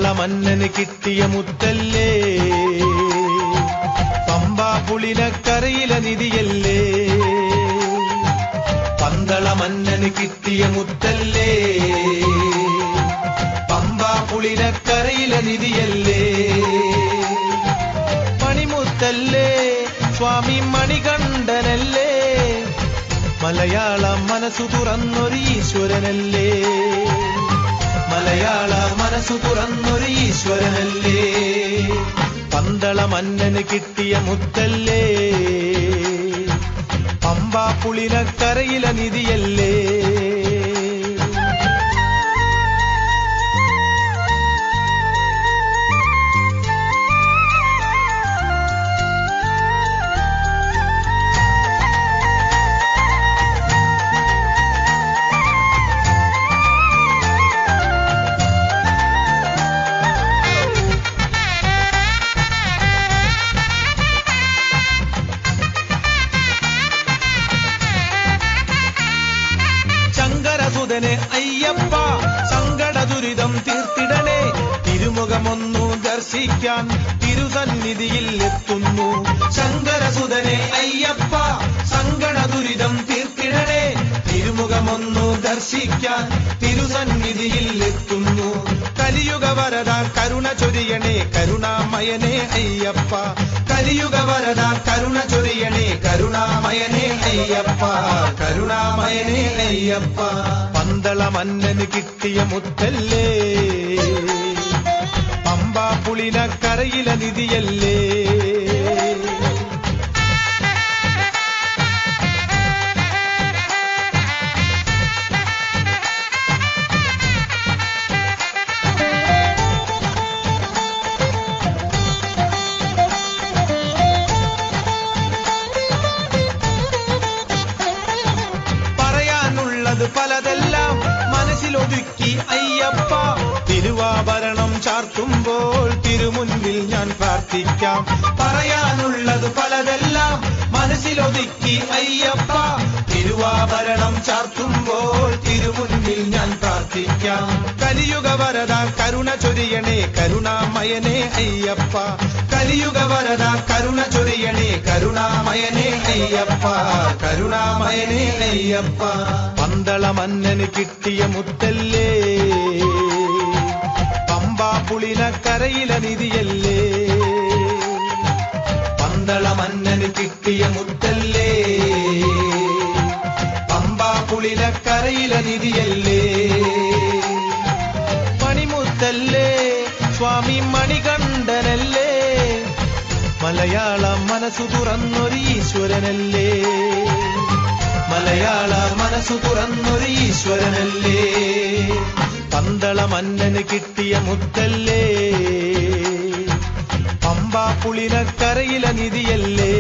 പന്തളമന്നന് കിട്ടിയ മുത്തല്ലേ, പമ്പാ പുളിനക്കരയിലെ നിധിയല്ലേ. പന്തളമന്നന് കിട്ടിയ മുത്തല്ലേ, പമ്പാ പുളിനക്കരയിലെ നിധിയല്ലേ. മണിമുത്തല്ലേ സ്വാമി മണികണ്ഠനല്ലേ, മലയാള മനസ്സു തുറന്നൊരു ഈശ്വരനല്ലേ, മലയാള മനസ്സു തുറന്നൊരു ഈശ്വരനല്ലേ. പന്തളമന്നന് കിട്ടിയ മുത്തല്ലേ, പമ്പാ പുളിനക്കരയിലെ നിധിയല്ലേ. ശങ്കരസുതനെ അയ്യപ്പ സങ്കട ദുരിതം തീർത്തിടണേ, തിരുമുഖമൊന്നു ദർശിക്കാൻ തിരുസന്നിധിയിൽ എത്തുന്നു. ശങ്കരസുതനെ അയ്യപ്പ സങ്കട ദുരിതം തീർത്തിടണേ, തിരുമുഖമൊന്നു ദർശിക്കാൻ തിരുസന്നിധിയിൽ എത്തുന്നു. കലിയുഗ വരദ കരുണ ചൊരിയണേ കരുണാമയനേ അയ്യപ്പ, കലിയുഗ വരദ കരുണ ചൊരിയണേ കരുണാമയനേ അയ്യപ്പ, കരുണാമയനേ അയ്യപ്പ. പന്തളമന്നന് കിട്ടിയ മുത്തല്ലേ, പമ്പാ പുളിനക്കരയിലെ നിധിയല്ലേ. പലതെല്ലാം മനസ്സിലൊതുക്കി അയ്യപ്പ, തിരുവാഭരണം ചാർത്തുമ്പോൾ തിരുമുൻപിൽ ഞാൻ പ്രാർത്ഥിക്കാം. പറയാനുള്ളത് പലതെല്ലാം മനസ്സിലൊതുക്കി അയ്യപ്പ, തിരുവാഭരണം ചാർത്തുമ്പോൾ തിരുമുൻപിൽ ഞാൻ പ്രാർത്ഥിക്കാം. കലിയുഗ വരദ കരുണ ചൊരിയണേ കരുണാമയനേ അയ്യപ്പ, കലിയുഗ വരദ കരുണ ചൊരിയണേ കരുണാമയനേ അയ്യപ്പ, കരുണാമയനേ അയ്യപ്പ. പന്തളമന്നന് കിട്ടിയ മുത്തല്ലേ, പമ്പാ പുളിനക്കരയിലെ നിധിയല്ലേ. പന്തളമന്നന് കിട്ടിയ മുത്തല്ലേ, പമ്പാ പുളിനക്കരയിലെ നിധിയല്ലേ. മണിമുത്തല്ലേ സ്വാമി മണികണ്ഠനല്ലേ, മലയാള മനസ്സു തുറന്നൊരു ഈശ്വരനല്ലേ, മലയാള മനസ്സു തുറന്നൊരു ഈശ്വരനല്ലേ. പന്തളമന്നന് കിട്ടിയ മുത്തല്ലേ, പമ്പാ പുളിനക്കരയിലെ നിധിയല്ലേ.